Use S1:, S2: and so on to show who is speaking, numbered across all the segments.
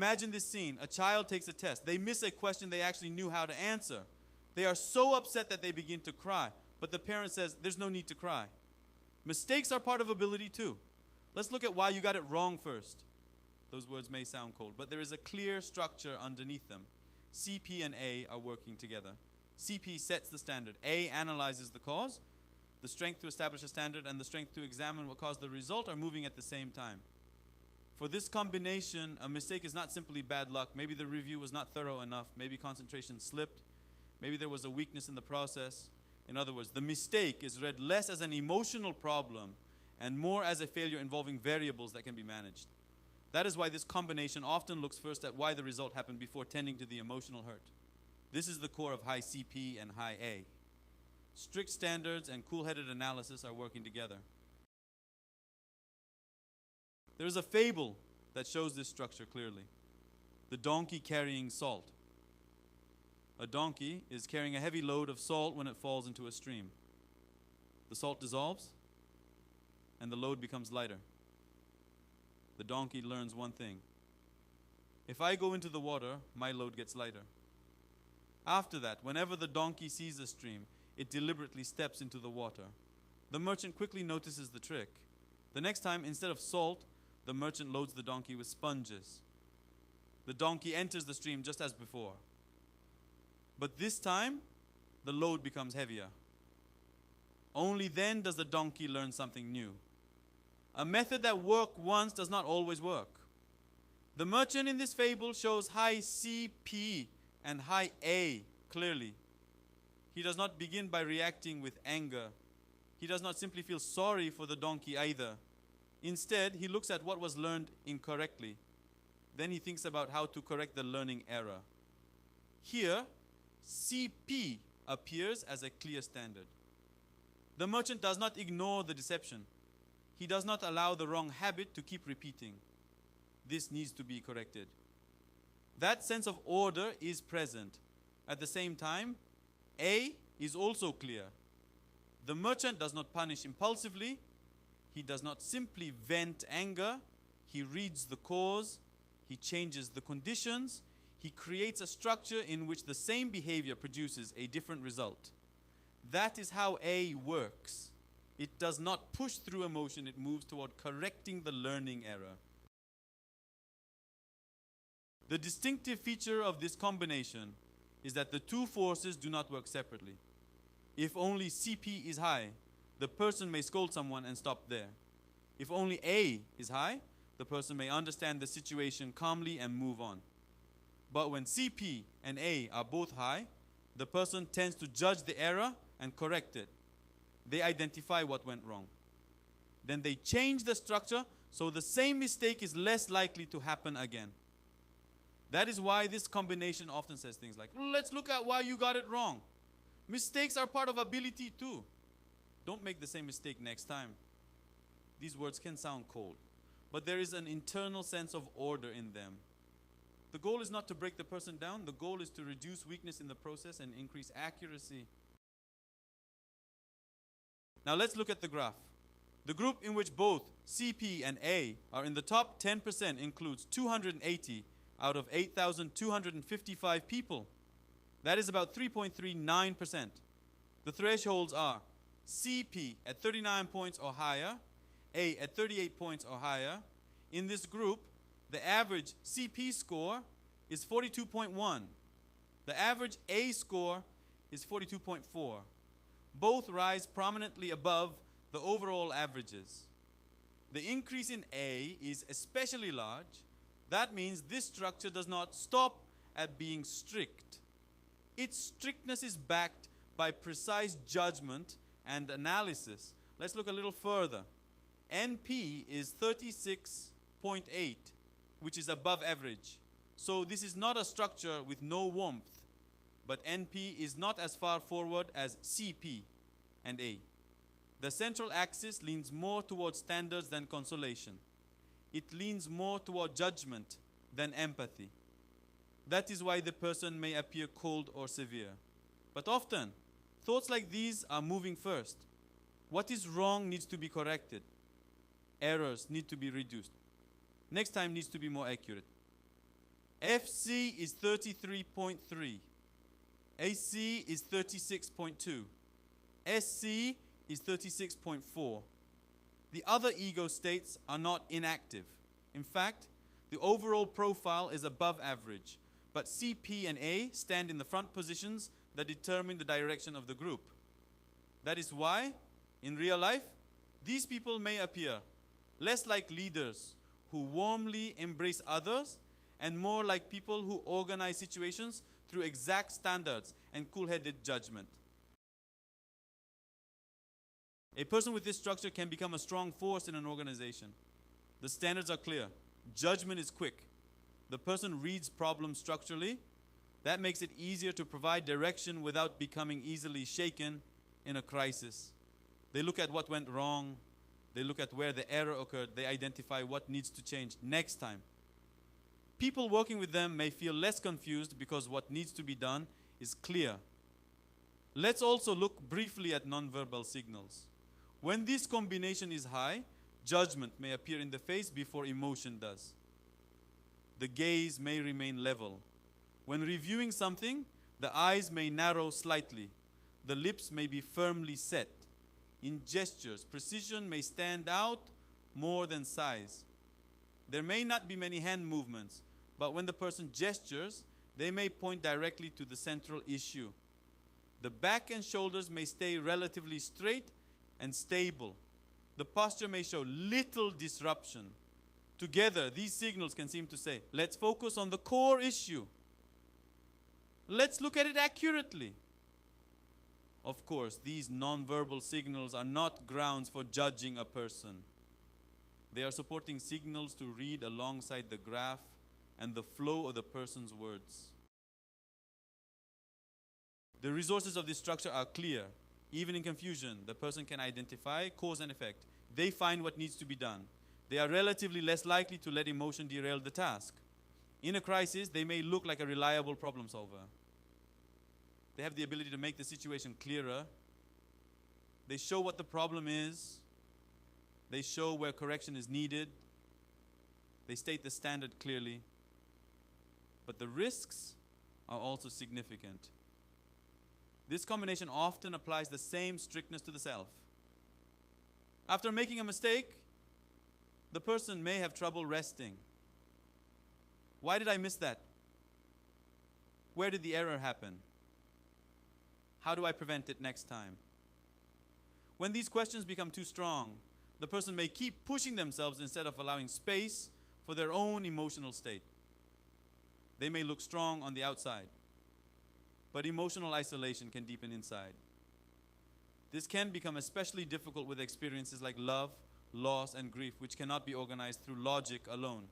S1: Imagine this scene. A child takes a test. They miss a question they actually knew how to answer. They are so upset that they begin to cry. But the parent says, there's no need to cry. Mistakes are part of ability too. Let's look at why you got it wrong first. Those words may sound cold, but there is a clear structure underneath them. CP and A are working together. CP sets the standard. A analyzes the cause. The strength to establish a standard and the strength to examine what caused the result are moving at the same time. For this combination, a mistake is not simply bad luck. Maybe the review was not thorough enough. Maybe concentration slipped. Maybe there was a weakness in the process. In other words, the mistake is read less as an emotional problem and more as a failure involving variables that can be managed. That is why this combination often looks first at why the result happened before tending to the emotional hurt. This is the core of high CP and high A. Strict standards and cool-headed analysis are working together. There is a fable that shows this structure clearly. The donkey carrying salt. A donkey is carrying a heavy load of salt when it falls into a stream. The salt dissolves and the load becomes lighter. The donkey learns one thing. If I go into the water, my load gets lighter. After that, whenever the donkey sees a stream, it deliberately steps into the water. The merchant quickly notices the trick. The next time, instead of salt, the merchant loads the donkey with sponges. The donkey enters the stream just as before. But this time, the load becomes heavier. Only then does the donkey learn something new. A method that worked once does not always work. The merchant in this fable shows high CP and high A clearly. He does not begin by reacting with anger. He does not simply feel sorry for the donkey either. Instead, he looks at what was learned incorrectly. Then he thinks about how to correct the learning error. Here, CP appears as a clear standard. The merchant does not ignore the deception. He does not allow the wrong habit to keep repeating. This needs to be corrected. That sense of order is present. At the same time, A is also clear. The merchant does not punish impulsively. He does not simply vent anger. He reads the cause. He changes the conditions. He creates a structure in which the same behavior produces a different result. That is how A works. It does not push through emotion. It moves toward correcting the learning error. The distinctive feature of this combination is that the two forces do not work separately. If only CP is high, the person may scold someone and stop there. If only A is high, the person may understand the situation calmly and move on. But when CP and A are both high, the person tends to judge the error and correct it. They identify what went wrong. Then they change the structure so the same mistake is less likely to happen again. That is why this combination often says things like, let's look at why you got it wrong. Mistakes are part of ability too. Don't make the same mistake next time. These words can sound cold, but there is an internal sense of order in them. The goal is not to break the person down. The goal is to reduce weakness in the process and increase accuracy. Now let's look at the graph. The group in which both CP and A are in the top 10% includes 280 out of 8,255 people. That is about 3.39%. The thresholds are CP at 39 points or higher, A at 38 points or higher. In this group, the average CP score is 42.1. The average A score is 42.4. Both rise prominently above the overall averages. The increase in A is especially large. That means this structure does not stop at being strict. Its strictness is backed by precise judgment and analysis. Let's look a little further. NP is 36.8, which is above average. So this is not a structure with no warmth, but NP is not as far forward as CP and A. The central axis leans more towards standards than consolation. It leans more toward judgment than empathy. That is why the person may appear cold or severe. But often, thoughts like these are moving first. What is wrong needs to be corrected. Errors need to be reduced. Next time needs to be more accurate. FC is 33.3. AC is 36.2. SC is 36.4. The other ego states are not inactive. In fact, the overall profile is above average, but CP and A stand in the front positions that determine the direction of the group. That is why, in real life, these people may appear less like leaders who warmly embrace others and more like people who organize situations through exact standards and cool-headed judgment. A person with this structure can become a strong force in an organization. The standards are clear. Judgment is quick. The person reads problems structurally. That makes it easier to provide direction without becoming easily shaken in a crisis. They look at what went wrong. They look at where the error occurred. They identify what needs to change next time. People working with them may feel less confused because what needs to be done is clear. Let's also look briefly at nonverbal signals. When this combination is high, judgment may appear in the face before emotion does. The gaze may remain level. When reviewing something, the eyes may narrow slightly. The lips may be firmly set. In gestures, precision may stand out more than size. There may not be many hand movements, but when the person gestures, they may point directly to the central issue. The back and shoulders may stay relatively straight and stable. The posture may show little disruption. Together, these signals can seem to say, let's focus on the core issue. Let's look at it accurately. Of course, these nonverbal signals are not grounds for judging a person. They are supporting signals to read alongside the graph and the flow of the person's words. The resources of this structure are clear. Even in confusion, the person can identify cause and effect. They find what needs to be done. They are relatively less likely to let emotion derail the task. In a crisis, they may look like a reliable problem solver. They have the ability to make the situation clearer. They show what the problem is. They show where correction is needed. They state the standard clearly. But the risks are also significant. This combination often applies the same strictness to the self. After making a mistake, the person may have trouble resting. Why did I miss that? Where did the error happen? How do I prevent it next time? When these questions become too strong, the person may keep pushing themselves instead of allowing space for their own emotional state. They may look strong on the outside, but emotional isolation can deepen inside. This can become especially difficult with experiences like love, loss, and grief, which cannot be organized through logic alone.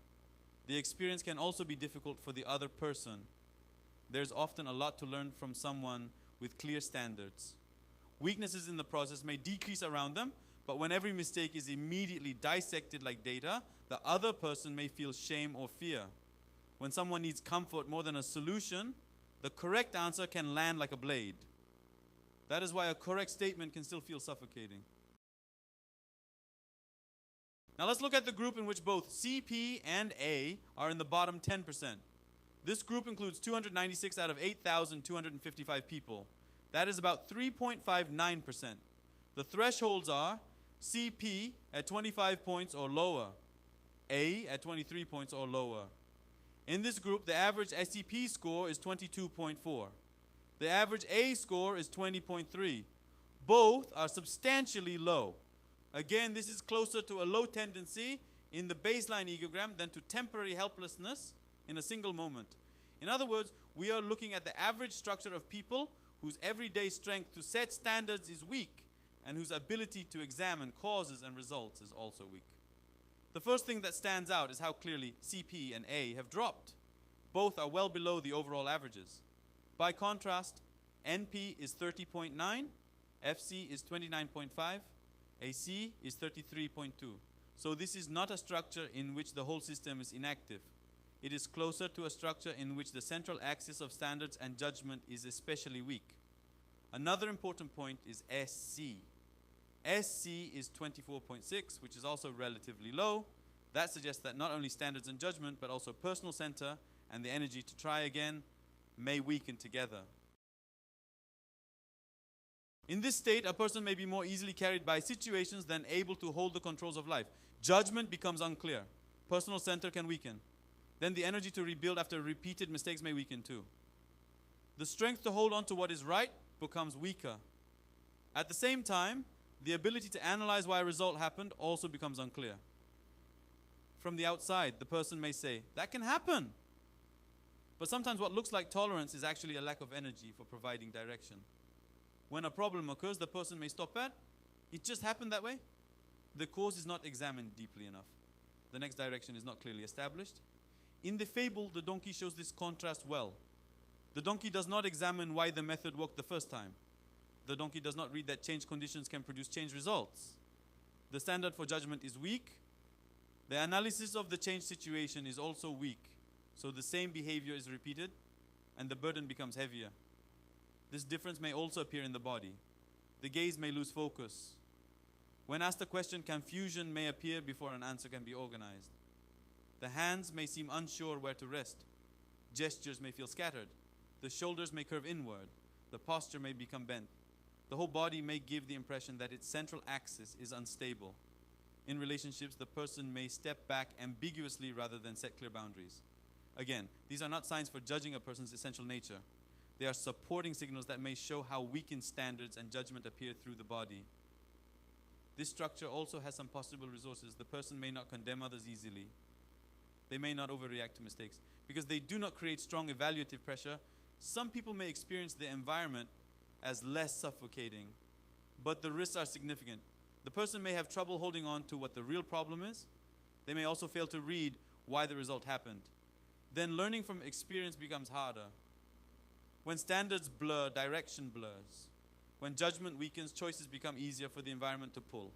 S1: The experience can also be difficult for the other person. There's often a lot to learn from someone with clear standards. Weaknesses in the process may decrease around them, but when every mistake is immediately dissected like data, the other person may feel shame or fear. When someone needs comfort more than a solution, the correct answer can land like a blade. That is why a correct statement can still feel suffocating. Now let's look at the group in which both CP and A are in the bottom 10%. This group includes 296 out of 8,255 people. That is about 3.59%. The thresholds are CP at 25 points or lower, A at 23 points or lower. In this group, the average SCP score is 22.4. The average A score is 20.3. Both are substantially low. Again, this is closer to a low tendency in the baseline egogram than to temporary helplessness in a single moment. In other words, we are looking at the average structure of people whose everyday strength to set standards is weak and whose ability to examine causes and results is also weak. The first thing that stands out is how clearly CP and A have dropped. Both are well below the overall averages. By contrast, NP is 30.9, FC is 29.5, AC is 33.2. So this is not a structure in which the whole system is inactive. It is closer to a structure in which the central axis of standards and judgment is especially weak. Another important point is SC. SC is 24.6, which is also relatively low. That suggests that not only standards and judgment, but also personal center and the energy to try again may weaken together. In this state, a person may be more easily carried by situations than able to hold the controls of life. Judgment becomes unclear. Personal center can weaken. Then the energy to rebuild after repeated mistakes may weaken too. The strength to hold on to what is right becomes weaker. At the same time, the ability to analyze why a result happened also becomes unclear. From the outside, the person may say, that can happen. But sometimes what looks like tolerance is actually a lack of energy for providing direction. When a problem occurs, the person may stop at, it just happened that way. The cause is not examined deeply enough. The next direction is not clearly established. In the fable, the donkey shows this contrast well. The donkey does not examine why the method worked the first time. The donkey does not read that changed conditions can produce changed results. The standard for judgment is weak. The analysis of the changed situation is also weak. So the same behavior is repeated and the burden becomes heavier. This difference may also appear in the body. The gaze may lose focus. When asked a question, confusion may appear before an answer can be organized. The hands may seem unsure where to rest. Gestures may feel scattered. The shoulders may curve inward. The posture may become bent. The whole body may give the impression that its central axis is unstable. In relationships, the person may step back ambiguously rather than set clear boundaries. Again, these are not signs for judging a person's essential nature. They are supporting signals that may show how weakened standards and judgment appear through the body. This structure also has some possible resources. The person may not condemn others easily. They may not overreact to mistakes. Because they do not create strong evaluative pressure, some people may experience the environment as less suffocating, but the risks are significant. The person may have trouble holding on to what the real problem is. They may also fail to read why the result happened. Then learning from experience becomes harder. When standards blur, direction blurs. When judgment weakens, choices become easier for the environment to pull.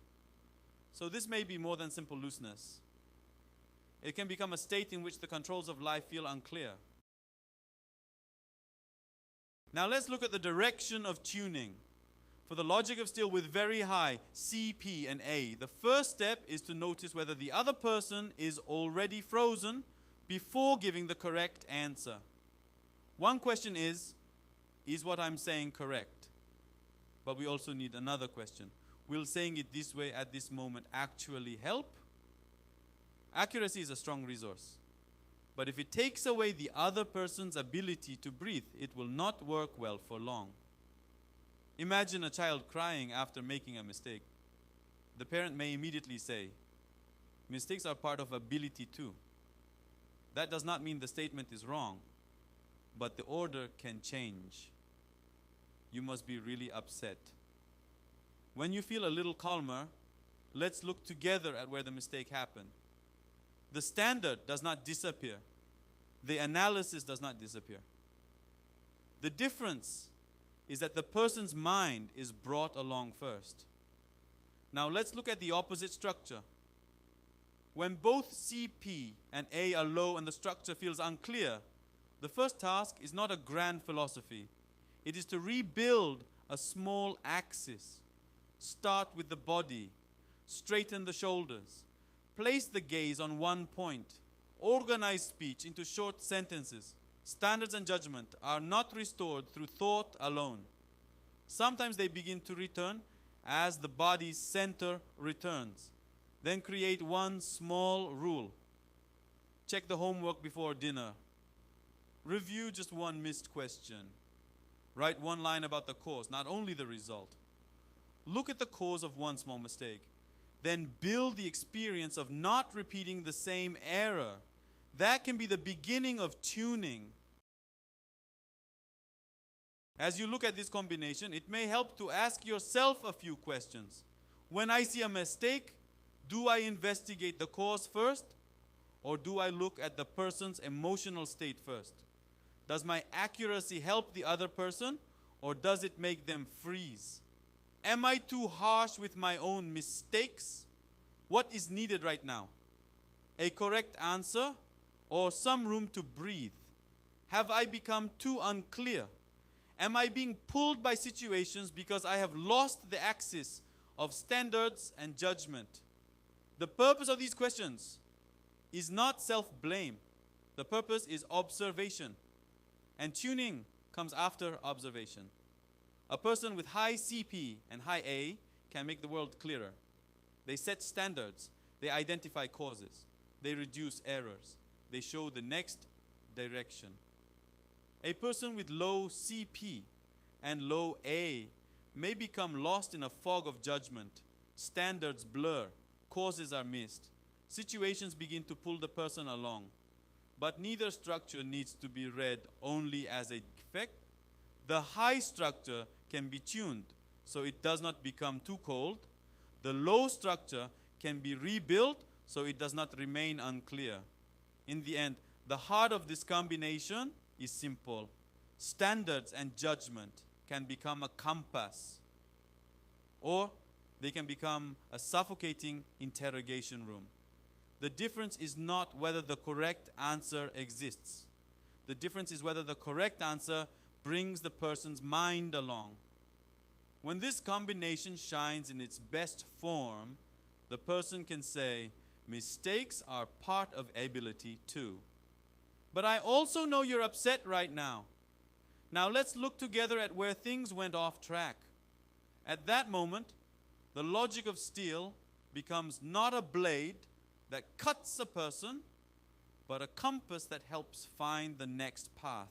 S1: So this may be more than simple looseness. It can become a state in which the controls of life feel unclear. Now let's look at the direction of tuning. For the logic of steel with very high C, P, and A, the first step is to notice whether the other person is already frozen before giving the correct answer. One question is what I'm saying correct? But we also need another question. Will saying it this way at this moment actually help? Accuracy is a strong resource. But if it takes away the other person's ability to breathe, it will not work well for long. Imagine a child crying after making a mistake. The parent may immediately say, mistakes are part of ability too. That does not mean the statement is wrong, but the order can change. You must be really upset. When you feel a little calmer, let's look together at where the mistake happened. The standard does not disappear. The analysis does not disappear. The difference is that the person's mind is brought along first. Now let's look at the opposite structure. When both C, P, and A are low and the structure feels unclear, the first task is not a grand philosophy. It is to rebuild a small axis. Start with the body. Straighten the shoulders. Place the gaze on one point. Organize speech into short sentences. Standards and judgment are not restored through thought alone. Sometimes they begin to return as the body's center returns. Then create one small rule. Check the homework before dinner. Review just one missed question. Write one line about the cause, not only the result. Look at the cause of one small mistake. Then build the experience of not repeating the same error. That can be the beginning of tuning. As you look at this combination, it may help to ask yourself a few questions. When I see a mistake, do I investigate the cause first, or do I look at the person's emotional state first? Does my accuracy help the other person, or does it make them freeze? Am I too harsh with my own mistakes? What is needed right now? A correct answer, or some room to breathe? Have I become too unclear? Am I being pulled by situations because I have lost the axis of standards and judgment? The purpose of these questions is not self-blame. The purpose is observation, and tuning comes after observation. A person with high CP and high A can make the world clearer. They set standards. They identify causes. They reduce errors. They show the next direction. A person with low CP and low A may become lost in a fog of judgment. Standards blur. Causes are missed. Situations begin to pull the person along. But neither structure needs to be read only as an effect. The high structure can be tuned so it does not become too cold. The low structure can be rebuilt so it does not remain unclear. In the end, the heart of this combination is simple. Standards and judgment can become a compass, or they can become a suffocating interrogation room. The difference is not whether the correct answer exists. The difference is whether the correct answer brings the person's mind along. When this combination shines in its best form, the person can say, mistakes are part of ability too. But I also know you're upset right now. Now let's look together at where things went off track. At that moment, the logic of steel becomes not a blade that cuts a person, but a compass that helps find the next path.